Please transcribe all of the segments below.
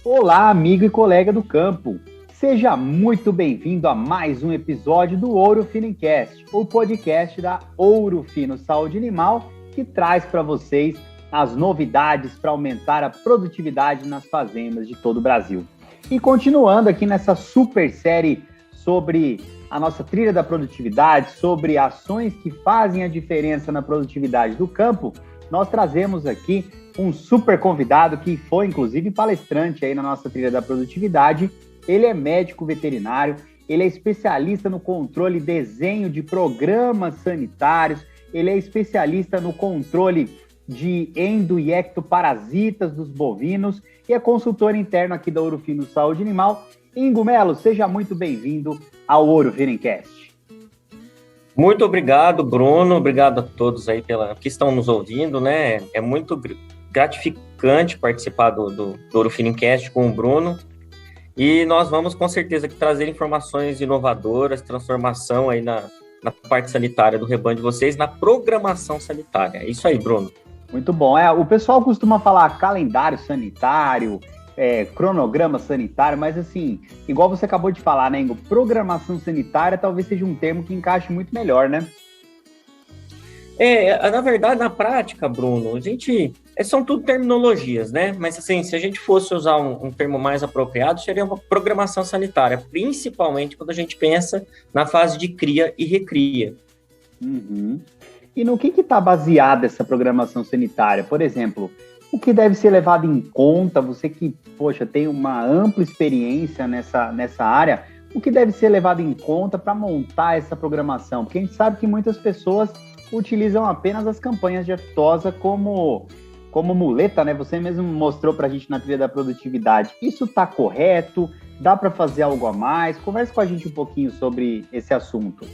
Olá, amigo e colega do campo. Seja muito bem-vindo a mais um episódio do Ouro Fino Cast, o podcast da Ouro Fino Saúde Animal, que traz para vocês as novidades para aumentar a produtividade nas fazendas de todo o Brasil. E continuando aqui nessa super série sobre a nossa trilha da produtividade, sobre ações que fazem a diferença na produtividade do campo, nós trazemos aqui um super convidado que foi, inclusive, palestrante aí na nossa trilha da produtividade. Ele é médico veterinário, ele é especialista no controle e desenho de programas sanitários, ele é especialista no controle de endo- e ectoparasitas dos bovinos e é consultor interno aqui da Ouro Fino Saúde Animal. Ingo Melo, seja muito bem-vindo ao Ouro Fino Cast. Muito obrigado, Bruno. Obrigado a todos aí que estão nos ouvindo, né? É muito gratificante participar do Ouro Fino Cast com o Bruno. E nós vamos, com certeza, trazer informações inovadoras, transformação aí na parte sanitária do rebanho de vocês, na programação sanitária. É isso aí, Bruno. Muito bom. O pessoal costuma falar calendário sanitário, cronograma sanitário, mas assim, igual você acabou de falar, né, Ingo? Programação sanitária talvez seja um termo que encaixe muito melhor, né? Na verdade, na prática, Bruno, são tudo terminologias, né? Mas assim, se a gente fosse usar um termo mais apropriado, seria uma programação sanitária, principalmente quando a gente pensa na fase de cria e recria. Uhum. E no que está baseada essa programação sanitária? Por exemplo, o que deve ser levado em conta, você que, tem uma ampla experiência nessa área, o que deve ser levado em conta para montar essa programação? Porque a gente sabe que muitas pessoas utilizam apenas as campanhas de aftosa como muleta, né? Você mesmo mostrou para a gente na trilha da produtividade. Isso está correto? Dá para fazer algo a mais? Converse com a gente um pouquinho sobre esse assunto.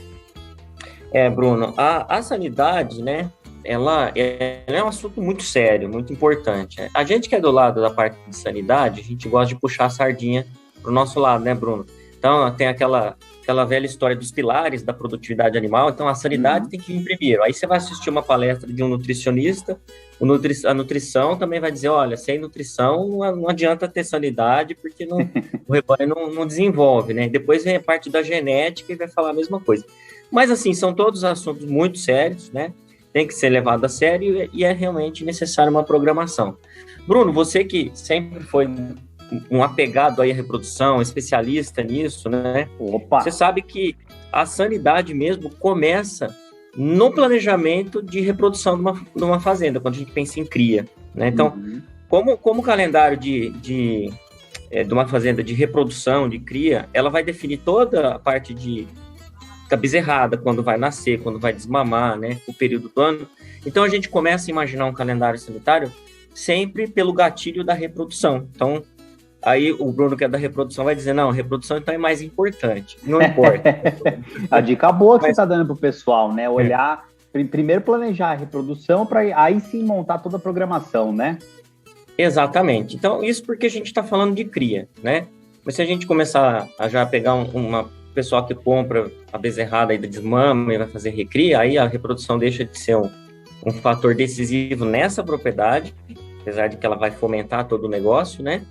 Bruno, a sanidade, né? Ela é um assunto muito sério, muito importante. A gente que é do lado da parte de sanidade, a gente gosta de puxar a sardinha para o nosso lado, né, Bruno? Então, tem aquela velha história dos pilares da produtividade animal. Então, a sanidade tem que vir primeiro. Aí você vai assistir uma palestra de um nutricionista, a nutrição também vai dizer, olha, sem nutrição não adianta ter sanidade, porque o rebanho não desenvolve, né? Depois vem a parte da genética e vai falar a mesma coisa. Mas, assim, são todos assuntos muito sérios, né? Tem que ser levado a sério e é realmente necessário uma programação. Bruno, você que sempre foi um apegado aí à reprodução, especialista nisso, né? Opa! Você sabe que a sanidade mesmo começa no planejamento de reprodução de uma fazenda, quando a gente pensa em cria, né? Então, como o calendário de uma fazenda de reprodução, de cria, ela vai definir toda a parte da bezerrada, quando vai nascer, quando vai desmamar, né? O período do ano. Então, a gente começa a imaginar um calendário sanitário sempre pelo gatilho da reprodução. Então, aí o Bruno, que é da reprodução, vai dizer, não, a reprodução então é mais importante. Não importa. A dica boa que você está dando para o pessoal, né? Olhar, primeiro planejar a reprodução, para aí sim montar toda a programação, né? Exatamente. Então, isso porque a gente está falando de cria, né? Mas se a gente começar a já pegar uma pessoal que compra a bezerrada e desmama e vai fazer recria, aí a reprodução deixa de ser um fator decisivo nessa propriedade, apesar de que ela vai fomentar todo o negócio, né?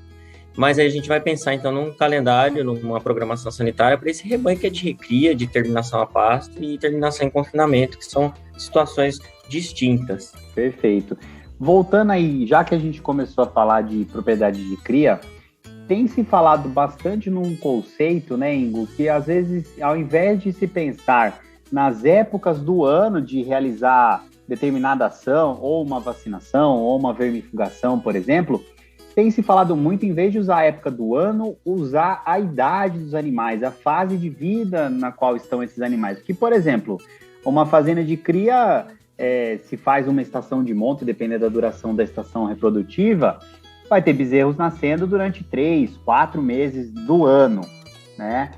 Mas aí a gente vai pensar, então, num calendário, numa programação sanitária para esse rebanho que é de recria, de terminação a pasto e terminação em confinamento, que são situações distintas. Perfeito. Voltando aí, já que a gente começou a falar de propriedade de cria, tem se falado bastante num conceito, né, Ingo, que às vezes, ao invés de se pensar nas épocas do ano de realizar determinada ação, ou uma vacinação, ou uma vermifugação, por exemplo, tem se falado muito, em vez de usar a época do ano, usar a idade dos animais, a fase de vida na qual estão esses animais. Porque, por exemplo, uma fazenda de cria, se faz uma estação de monta, dependendo da duração da estação reprodutiva, vai ter bezerros nascendo durante 3, 4 meses do ano, né?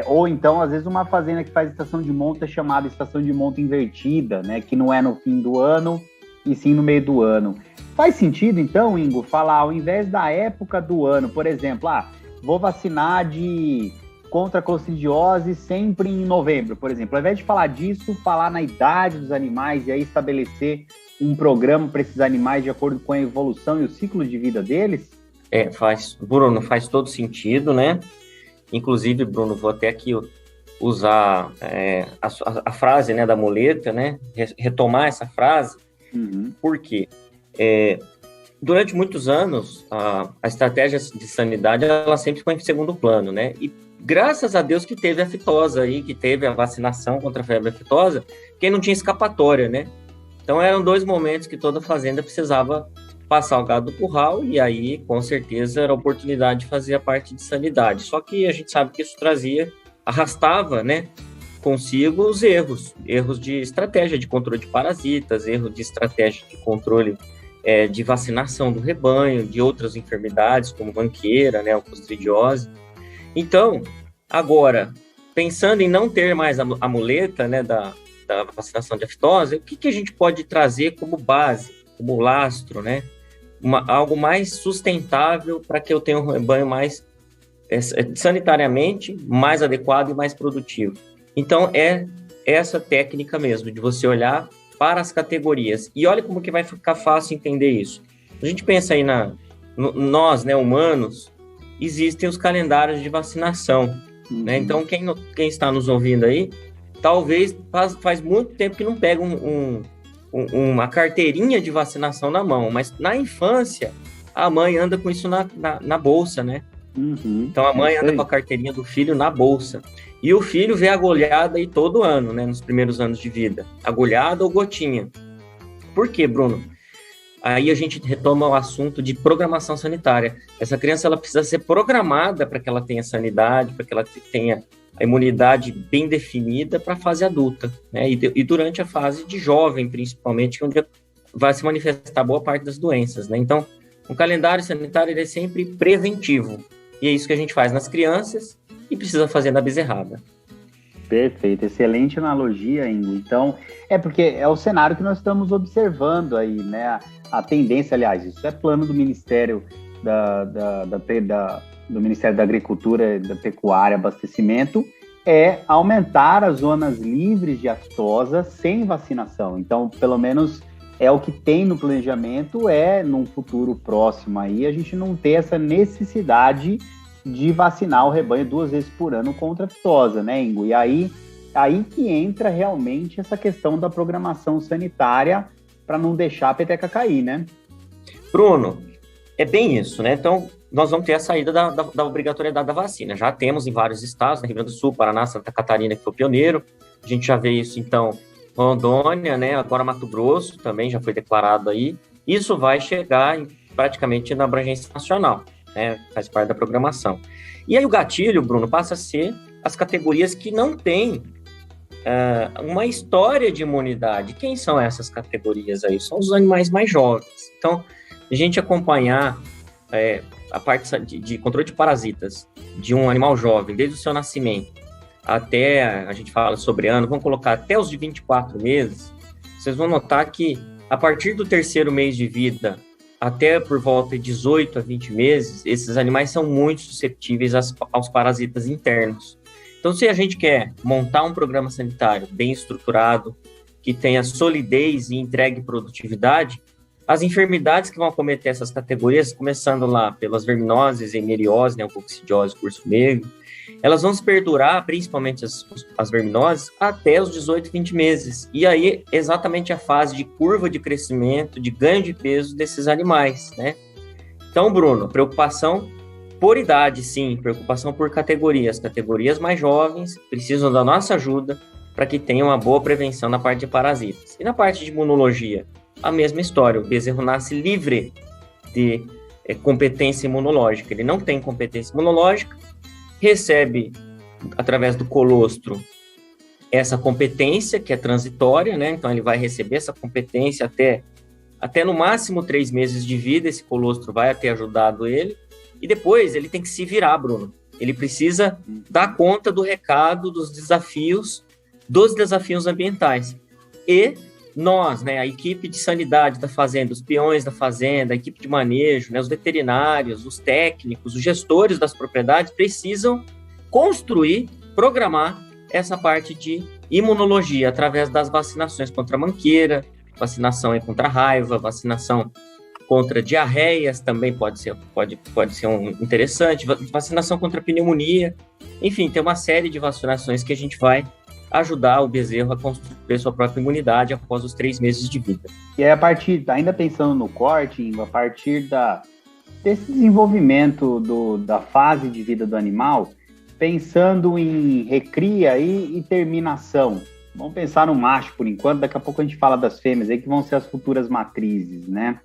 Ou então, às vezes, uma fazenda que faz estação de monta é chamada estação de monta invertida, né? Que não é no fim do ano, e sim no meio do ano. Faz sentido, então, Ingo, falar, ao invés da época do ano, por exemplo, vou vacinar de contra a coccidiose sempre em novembro, por exemplo. Ao invés de falar disso, falar na idade dos animais e aí estabelecer um programa para esses animais de acordo com a evolução e o ciclo de vida deles? Bruno, faz todo sentido, né? Inclusive, Bruno, vou até aqui usar a frase, né, da muleta, né? Retomar essa frase, porque durante muitos anos a estratégia de sanidade ela sempre ficou em segundo plano, né? E graças a Deus que teve a aftosa aí, que teve a vacinação contra a febre aftosa, quem não tinha escapatória, né? Então eram 2 momentos que toda fazenda precisava passar o gado do curral, e aí, com certeza, era a oportunidade de fazer a parte de sanidade. Só que a gente sabe que isso arrastava, né, consigo os erros de estratégia de controle de parasitas, erro de estratégia de controle de vacinação do rebanho, de outras enfermidades, como manqueira, né, coccidiose. Então, agora, pensando em não ter mais a muleta, né, da vacinação de aftosa, o que a gente pode trazer como base, como lastro, né? Algo mais sustentável para que eu tenha um rebanho mais sanitariamente mais adequado e mais produtivo. Então, é essa técnica mesmo, de você olhar para as categorias. E olha como que vai ficar fácil entender isso. A gente pensa aí nós, né, humanos, existem os calendários de vacinação, né? Então, quem está nos ouvindo aí, talvez faz muito tempo que não pega uma carteirinha de vacinação na mão, mas na infância a mãe anda com isso na bolsa, né? Então a mãe anda com a carteirinha do filho na bolsa. E o filho vê agulhada aí todo ano, né? Nos primeiros anos de vida. Agulhada ou gotinha. Por quê, Bruno? Aí a gente retoma o assunto de programação sanitária. Essa criança ela precisa ser programada para que ela tenha sanidade, para que ela tenha a imunidade bem definida para a fase adulta, né? E durante a fase de jovem, principalmente, onde vai se manifestar boa parte das doenças, né? Então, o calendário sanitário ele é sempre preventivo. E é isso que a gente faz nas crianças e precisa fazer na bezerrada. Perfeito, excelente analogia, Ingo. Então, porque é o cenário que nós estamos observando aí, né? A tendência, aliás, isso é plano do Ministério do Ministério da Agricultura, da Pecuária e Abastecimento, é aumentar as zonas livres de aftosa sem vacinação. Então, pelo menos é o que tem no planejamento, num futuro próximo aí, a gente não ter essa necessidade de vacinar o rebanho 2 vezes por ano contra a aftosa, né, Ingo? E aí que entra realmente essa questão da programação sanitária para não deixar a peteca cair, né? Bruno, é bem isso, né? Então, nós vamos ter a saída da obrigatoriedade da vacina. Já temos em vários estados, né? Rio Grande do Sul, Paraná, Santa Catarina, que foi o pioneiro. A gente já vê isso, então, Rondônia, né? Agora Mato Grosso também já foi declarado aí. Isso vai chegar praticamente na abrangência nacional, né? Faz parte da programação. E aí o gatilho, Bruno, passa a ser as categorias que não têm uma história de imunidade. Quem são essas categorias aí? São os animais mais jovens. Então, a gente acompanhar a parte de controle de parasitas de um animal jovem, desde o seu nascimento até, a gente fala sobre ano, vamos colocar até os de 24 meses, vocês vão notar que a partir do 3º mês de vida até por volta de 18 a 20 meses, esses animais são muito suscetíveis aos parasitas internos. Então, se a gente quer montar um programa sanitário bem estruturado, que tenha solidez e entregue produtividade, as enfermidades que vão acometer essas categorias, começando lá pelas verminoses, eimeriose, né, coccidiose, curso negro, elas vão se perdurar, principalmente as verminoses, até os 18, 20 meses. E aí, exatamente a fase de curva de crescimento, de ganho de peso desses animais, né? Então, Bruno, preocupação por idade, sim, preocupação por categorias. Categorias mais jovens precisam da nossa ajuda para que tenham uma boa prevenção na parte de parasitas. E na parte de imunologia, a mesma história. O bezerro nasce livre de competência imunológica. Ele não tem competência imunológica, recebe, através do colostro, essa competência, que é transitória, né? Então, ele vai receber essa competência até no máximo 3 meses de vida, esse colostro vai ter ajudado ele, e depois ele tem que se virar, Bruno. Ele precisa dar conta do recado, dos desafios ambientais. E nós, né, a equipe de sanidade da fazenda, os peões da fazenda, a equipe de manejo, né, os veterinários, os técnicos, os gestores das propriedades precisam construir, programar essa parte de imunologia através das vacinações contra a manqueira, vacinação contra a raiva, vacinação contra diarreias também pode ser interessante, vacinação contra a pneumonia, enfim, tem uma série de vacinações que a gente vai ajudar o bezerro a construir sua própria imunidade após os 3 meses de vida. E aí, ainda pensando no corte, a partir desse desenvolvimento da fase de vida do animal, pensando em recria e terminação, vamos pensar no macho por enquanto, daqui a pouco a gente fala das fêmeas aí que vão ser as futuras matrizes, né?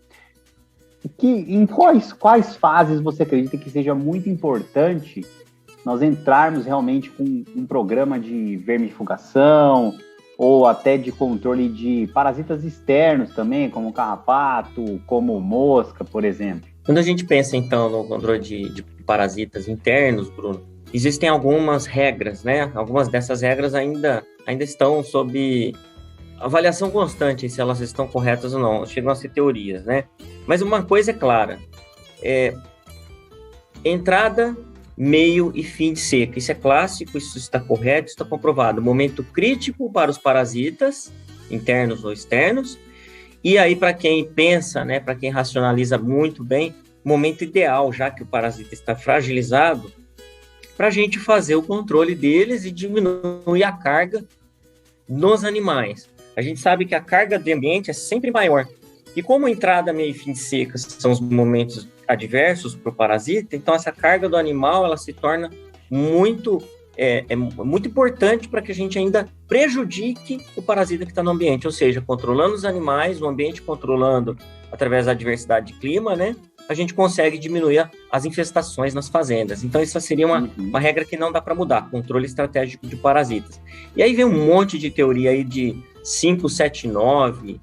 Em quais fases você acredita que seja muito importante nós entrarmos realmente com um programa de vermifugação ou até de controle de parasitas externos também, como carrapato, como mosca, por exemplo? Quando a gente pensa, então, no controle de parasitas internos, Bruno, existem algumas regras, né? Algumas dessas regras ainda estão sob avaliação constante, se elas estão corretas ou não. Chegam a ser teorias, né? Mas uma coisa é clara, entrada, meio e fim de seca. Isso é clássico, isso está correto, isso está comprovado. Momento crítico para os parasitas, internos ou externos. E aí, para quem pensa, né, para quem racionaliza muito bem, momento ideal, já que o parasita está fragilizado, para a gente fazer o controle deles e diminuir a carga nos animais. A gente sabe que a carga do ambiente é sempre maior. E como entrada, meio e fim de seca são os momentos adversos para o parasita, então essa carga do animal ela se torna muito importante para que a gente ainda prejudique o parasita que está no ambiente, ou seja, controlando os animais, o ambiente controlando através da diversidade de clima, né? A gente consegue diminuir as infestações nas fazendas. Então, isso seria uma regra que não dá para mudar, controle estratégico de parasitas. E aí vem um monte de teoria aí de 579,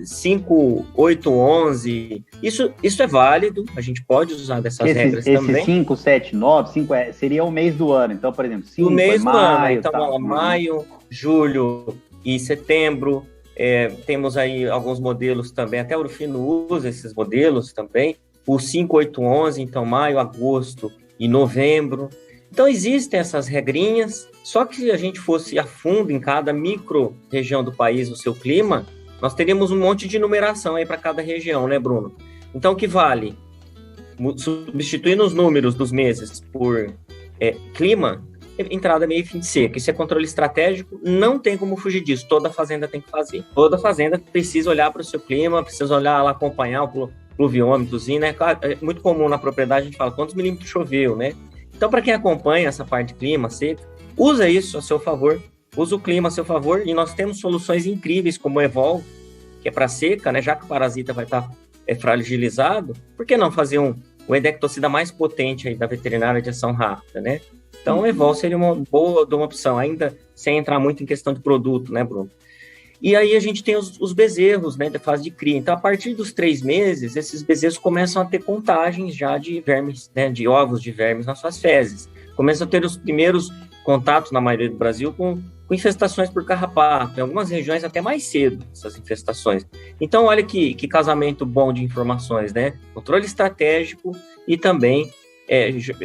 5811. Isso é válido, a gente pode usar dessas regras também. Esse 579, seria o mês do ano. Então, por exemplo, 5 o mês maio, do ano. Então, tá. Maio, julho e setembro. Temos aí alguns modelos também, até o Ourofino usa esses modelos também, o 5811, então maio, agosto e novembro. Então existem essas regrinhas, só que se a gente fosse a fundo em cada micro-região do país, o seu clima, nós teríamos um monte de numeração aí para cada região, né, Bruno? Então o que vale? Substituindo os números dos meses por clima, entrada, meio e fim de seca. Isso é controle estratégico, não tem como fugir disso. Toda fazenda tem que fazer. Toda fazenda precisa olhar para o seu clima, precisa olhar lá, acompanhar o pluviômetrozinho, né? É muito comum na propriedade, a gente fala quantos milímetros choveu, né? Então, para quem acompanha essa parte de clima seca, usa isso a seu favor, usa o clima a seu favor, e nós temos soluções incríveis como o Evol, que é para seca, né? Já que o parasita vai estar fragilizado, por que não fazer o endectocida mais potente aí da veterinária de ação rápida, né? Então, o Evol seria uma boa opção, ainda sem entrar muito em questão de produto, né, Bruno? E aí a gente tem os bezerros, né, da fase de cria. Então, a partir dos 3 meses, esses bezerros começam a ter contagens já de vermes, né, de ovos de vermes nas suas fezes. Começam a ter os primeiros contatos, na maioria do Brasil, com infestações por carrapato, em algumas regiões até mais cedo, essas infestações. Então, olha que casamento bom de informações, né? Controle estratégico e também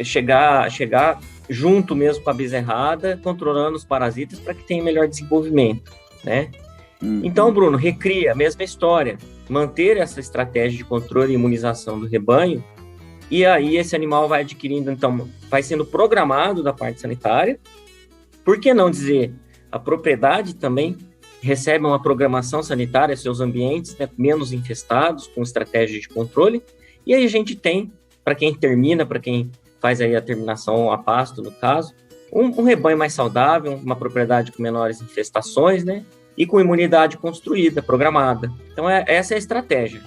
chegar junto mesmo com a bezerrada, controlando os parasitas para que tenha melhor desenvolvimento, né? Então, Bruno, recria, mesma história, manter essa estratégia de controle e imunização do rebanho, e aí esse animal vai adquirindo, então, vai sendo programado da parte sanitária. Por que não dizer, a propriedade também recebe uma programação sanitária, seus ambientes, né, menos infestados, com estratégia de controle, e aí a gente tem, para quem termina, para quem faz aí a terminação a pasto, no caso, um rebanho mais saudável, uma propriedade com menores infestações, né? E com imunidade construída, programada. Então, essa é a estratégia.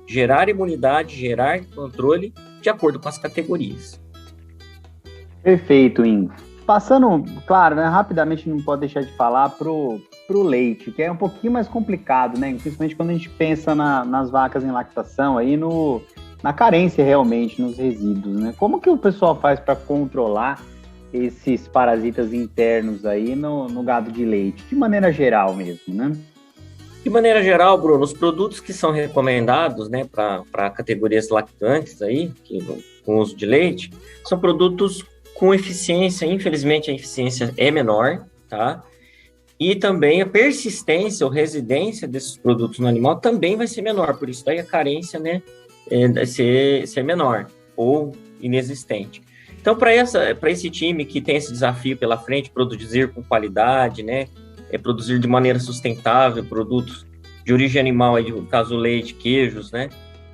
Gerar imunidade, gerar controle de acordo com as categorias. Perfeito, Ingo. Passando, claro, né, rapidamente não pode deixar de falar pro leite, que é um pouquinho mais complicado, né? Principalmente quando a gente pensa nas vacas em lactação, aí na carência realmente, nos resíduos, né? Como que o pessoal faz para controlar esses parasitas internos aí no gado de leite, de maneira geral mesmo, né? De maneira geral, Bruno, os produtos que são recomendados, né, para categorias lactantes aí, com uso de leite, são produtos com eficiência, infelizmente a eficiência é menor, tá? E também a persistência ou residência desses produtos no animal também vai ser menor, por isso daí a carência, né, vai ser menor ou inexistente. Então, para esse time que tem esse desafio pela frente, produzir com qualidade, né, produzir de maneira sustentável produtos de origem animal, aí, no caso leite, queijos, né,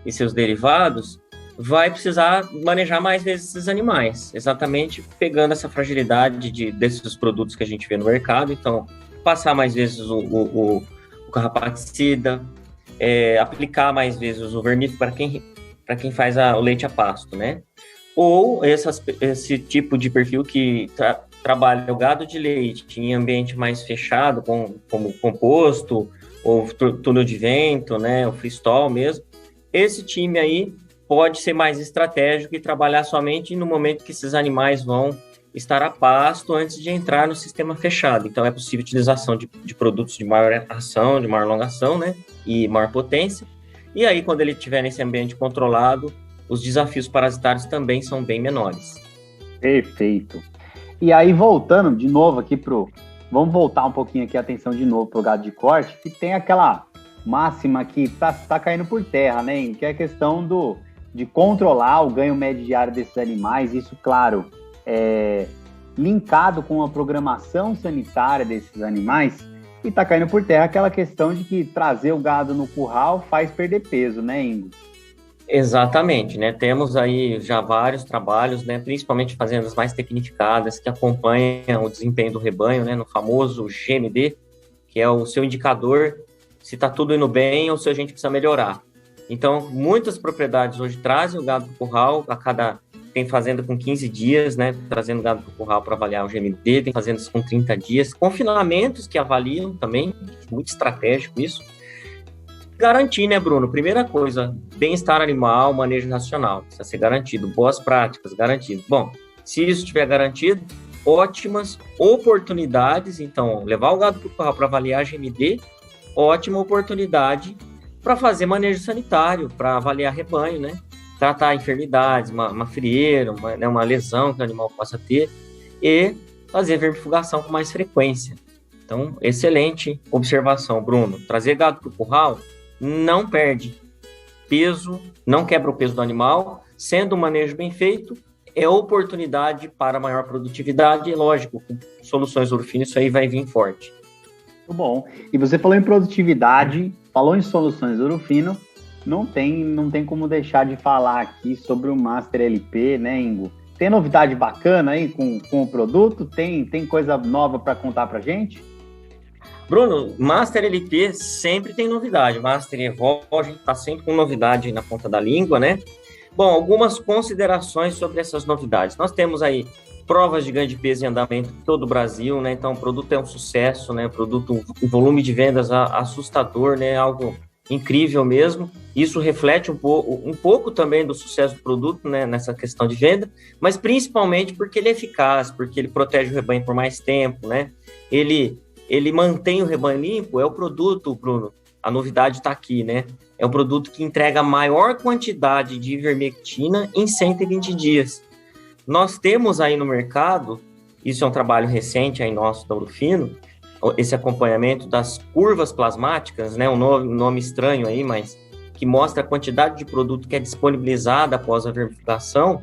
e seus derivados, vai precisar manejar mais vezes esses animais, exatamente pegando essa fragilidade desses produtos que a gente vê no mercado. Então, passar mais vezes o carrapaticida, aplicar mais vezes o vermífugo para quem faz o leite a pasto, né? Ou esse tipo de perfil que trabalha o gado de leite em ambiente mais fechado, como composto, ou túnel de vento, né? O freestall mesmo. Esse time aí pode ser mais estratégico e trabalhar somente no momento que esses animais vão estar a pasto antes de entrar no sistema fechado. Então, é possível a utilização de produtos de maior ação, de maior longação, né, e maior potência. E aí, quando ele estiver nesse ambiente controlado, os desafios parasitários também são bem menores. Perfeito. E aí, voltando de novo aqui vamos voltar um pouquinho aqui a atenção de novo para o gado de corte, que tem aquela máxima que tá caindo por terra, né, que é a questão de controlar o ganho médio diário desses animais. Isso, claro, linkado com a programação sanitária desses animais, e está caindo por terra aquela questão de que trazer o gado no curral faz perder peso, né, Ingo? Exatamente, né? Temos aí já vários trabalhos, né? Principalmente fazendas mais tecnificadas que acompanham o desempenho do rebanho, né? No famoso GMD, que é o seu indicador se está tudo indo bem ou se a gente precisa melhorar. Então, muitas propriedades hoje trazem o gado para o curral, tem fazenda com 15 dias, né, trazendo o gado para o curral para avaliar o GMD, tem fazendas com 30 dias, confinamentos que avaliam também, muito estratégico isso. Garantir, né, Bruno? Primeira coisa, bem-estar animal, manejo racional, precisa ser garantido, boas práticas, garantido. Bom, se isso estiver garantido, ótimas oportunidades, então, levar o gado para o curral para avaliar GMD, ótima oportunidade para fazer manejo sanitário, para avaliar rebanho, né? Tratar enfermidades, uma frieira, uma lesão que o animal possa ter, e fazer vermifugação com mais frequência. Então, excelente observação, Bruno. Trazer gado para o curral não perde peso, não quebra o peso do animal, sendo um manejo bem feito, é oportunidade para maior produtividade, e lógico, com soluções Ouro-Fino, isso aí vai vir forte. Muito bom. E você falou em produtividade, falou em soluções Ouro-Fino, não tem como deixar de falar aqui sobre o Master LP, né, Ingo? Tem novidade bacana aí com o produto? Tem coisa nova para contar para gente? Bruno, Master LP sempre tem novidade. Master Evol, a gente está sempre com novidade na ponta da língua, né? Bom, algumas considerações sobre essas novidades. Nós temos aí provas de ganho de peso em andamento em todo o Brasil, né? Então, o produto é um sucesso, né? O produto, um volume de vendas assustador, né? Algo incrível mesmo. Isso reflete um pouco também do sucesso do produto, né, nessa questão de venda, mas principalmente porque ele é eficaz, porque ele protege o rebanho por mais tempo, né? Ele mantém o rebanho limpo. É o produto, Bruno, a novidade está aqui, né? É um produto que entrega a maior quantidade de ivermectina em 120 dias. Nós temos aí no mercado, isso é um trabalho recente aí nosso da Ouro-Fino, esse acompanhamento das curvas plasmáticas, né, um nome estranho aí, mas que mostra a quantidade de produto que é disponibilizada após a vermifugação.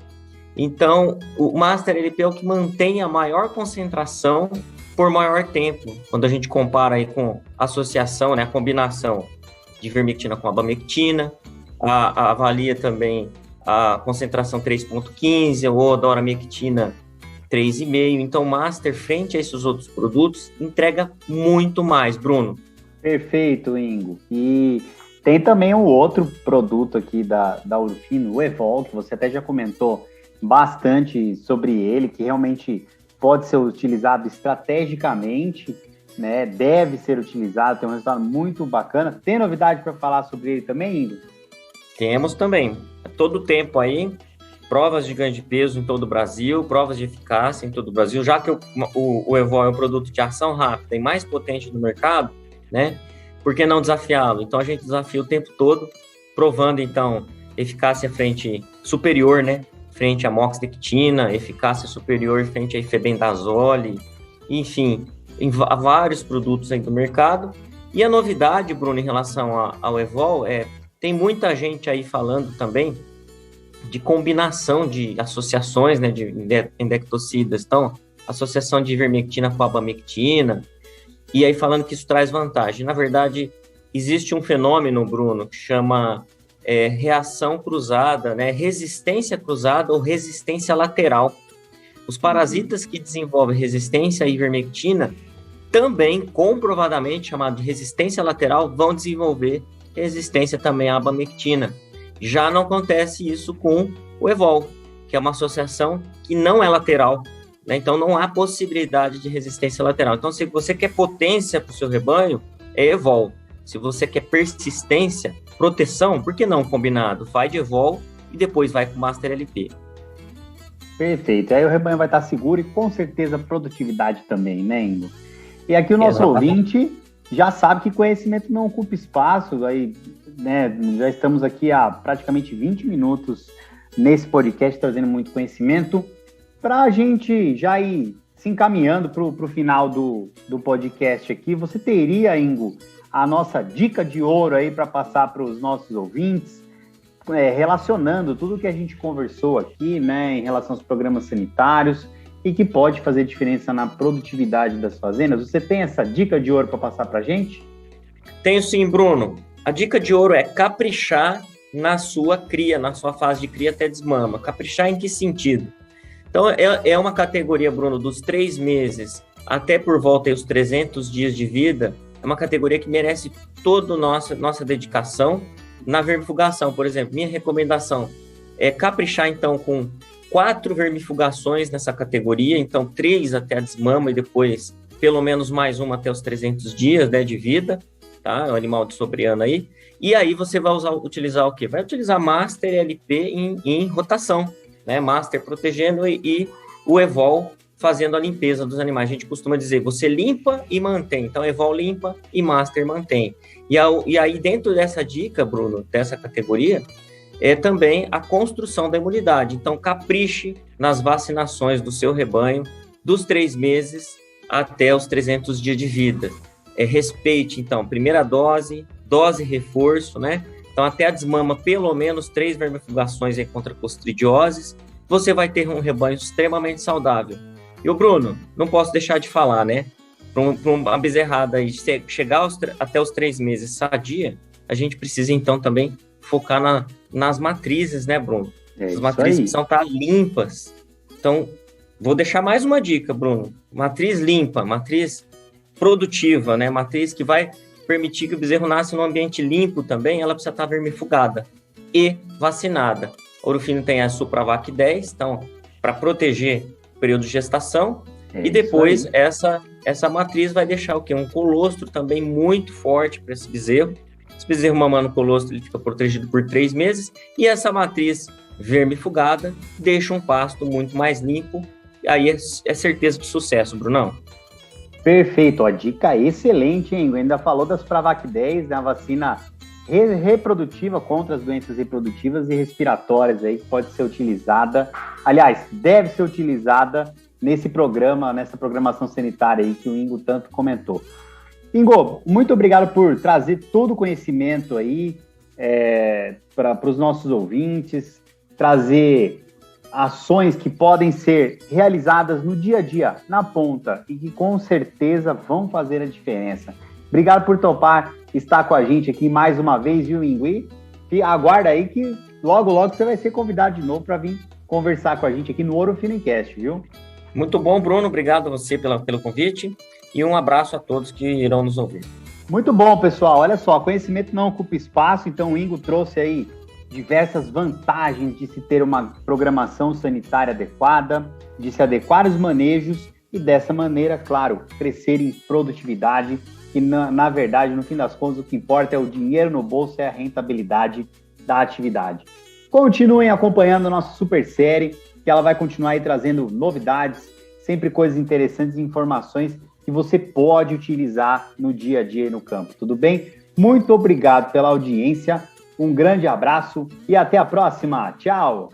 Então, o Master LP é o que mantém a maior concentração por maior tempo, quando a gente compara aí com a associação, né, a combinação de vermectina com abamectina, avalia também a concentração 3,15 ou doramectina 3,5. Então, o Master, frente a esses outros produtos, entrega muito mais, Bruno. Perfeito, Ingo. E tem também um outro produto aqui da Ouro-Fino, o Evol, que você até já comentou bastante sobre ele, que realmente pode ser utilizado estrategicamente, né? Deve ser utilizado, tem um resultado muito bacana. Tem novidade para falar sobre ele também, Ingo? Temos também. Todo tempo aí, provas de ganho de peso em todo o Brasil, provas de eficácia em todo o Brasil, já que o Evol é um produto de ação rápida e mais potente no mercado, né? Por que não desafiá-lo? Então, a gente desafia o tempo todo, provando, então, eficácia frente superior, né? frente à moxidectina, eficácia superior frente à ifebendazole, enfim, há vários produtos aí do mercado. E a novidade, Bruno, em relação ao Evol, tem muita gente aí falando também de combinação de associações, né, de endectocidas, então, associação de ivermectina com abamectina, e aí falando que isso traz vantagem. Na verdade, existe um fenômeno, Bruno, que chama reação cruzada, né, resistência cruzada ou resistência lateral. Os parasitas que desenvolvem resistência à ivermectina também, comprovadamente, chamado de resistência lateral, vão desenvolver resistência também à abamectina. Já não acontece isso com o Evol, que é uma associação que não é lateral, né? Então não há possibilidade de resistência lateral. Então, se você quer potência para o seu rebanho, é Evol. Se você quer persistência, proteção, por que não combinado? Faz de Evol e depois vai com o Master LP. Perfeito. Aí o rebanho vai estar seguro e com certeza produtividade também, né, Ingo? E aqui o nosso ouvinte já sabe que conhecimento não ocupa espaço, aí, né, já estamos aqui há praticamente 20 minutos nesse podcast trazendo muito conhecimento. Para a gente já ir se encaminhando para o final do podcast aqui, você teria, Ingo, a nossa dica de ouro aí para passar para os nossos ouvintes, relacionando tudo que a gente conversou aqui, né, em relação aos programas sanitários e que pode fazer diferença na produtividade das fazendas? Você tem essa dica de ouro para passar para a gente? Tenho sim, Bruno. A dica de ouro é caprichar na sua cria, na sua fase de cria até desmama. Caprichar em que sentido? Então, é uma categoria, Bruno, dos 3 meses até por volta dos 300 dias de vida, é uma categoria que merece toda a nossa dedicação na vermifugação. Por exemplo, minha recomendação é caprichar, então, com 4 vermifugações nessa categoria, então 3 até a desmama e depois pelo menos mais uma até os 300 dias, né, de vida, tá? É um animal de sobre-ano aí. E aí você vai utilizar o quê? Vai utilizar Master LP em rotação, né? Master protegendo e o Evol fazendo a limpeza dos animais. A gente costuma dizer, você limpa e mantém. Então, Evol limpa e Master mantém. E aí, dentro dessa dica, Bruno, dessa categoria, é também a construção da imunidade. Então, capriche nas vacinações do seu rebanho dos 3 meses até os 300 dias de vida. Respeite, então, primeira dose reforço, né? Então, até a desmama, pelo menos 3 vermifugações aí contra clostridioses, você vai ter um rebanho extremamente saudável. E o Bruno, não posso deixar de falar, né? Para uma bezerrada aí chegar até os 3 meses sadia, a gente precisa, então, também focar nas matrizes, né, Bruno? As matrizes precisam estar limpas. Então, vou deixar mais uma dica, Bruno. Matriz limpa, matriz produtiva, né? Matriz que vai permitir que o bezerro nasça num ambiente limpo também, ela precisa estar vermifugada e vacinada. Ouro Fino tem a Supravac 10, então, para proteger o período de gestação, e depois essa matriz vai deixar o quê? Um colostro também muito forte para esse bezerro. Esse bezerro mamando colostro, ele fica protegido por 3 meses, e essa matriz vermifugada deixa um pasto muito mais limpo, aí é certeza de sucesso, Brunão. Perfeito, a dica excelente, hein? Ainda falou das Pravac 10, né? A vacina reprodutiva contra as doenças reprodutivas e respiratórias aí, que pode ser utilizada, aliás, deve ser utilizada nesse programa, nessa programação sanitária aí que o Ingo tanto comentou. Ingo, muito obrigado por trazer todo o conhecimento aí para os nossos ouvintes, trazer ações que podem ser realizadas no dia a dia, na ponta, e que com certeza vão fazer a diferença. Obrigado por topar estar com a gente aqui mais uma vez, viu, Ingo? E aguarda aí que logo você vai ser convidado de novo para vir conversar com a gente aqui no Ouro Finencast, viu? Muito bom, Bruno. Obrigado a você pelo convite e um abraço a todos que irão nos ouvir. Muito bom, pessoal. Olha só, conhecimento não ocupa espaço, então o Ingo trouxe aí diversas vantagens de se ter uma programação sanitária adequada, de se adequar aos manejos e dessa maneira, claro, crescer em produtividade, que na verdade, no fim das contas, o que importa é o dinheiro no bolso, é a rentabilidade da atividade. Continuem acompanhando a nossa super série, que ela vai continuar aí trazendo novidades, sempre coisas interessantes e informações que você pode utilizar no dia a dia e no campo, tudo bem? Muito obrigado pela audiência, um grande abraço e até a próxima. Tchau!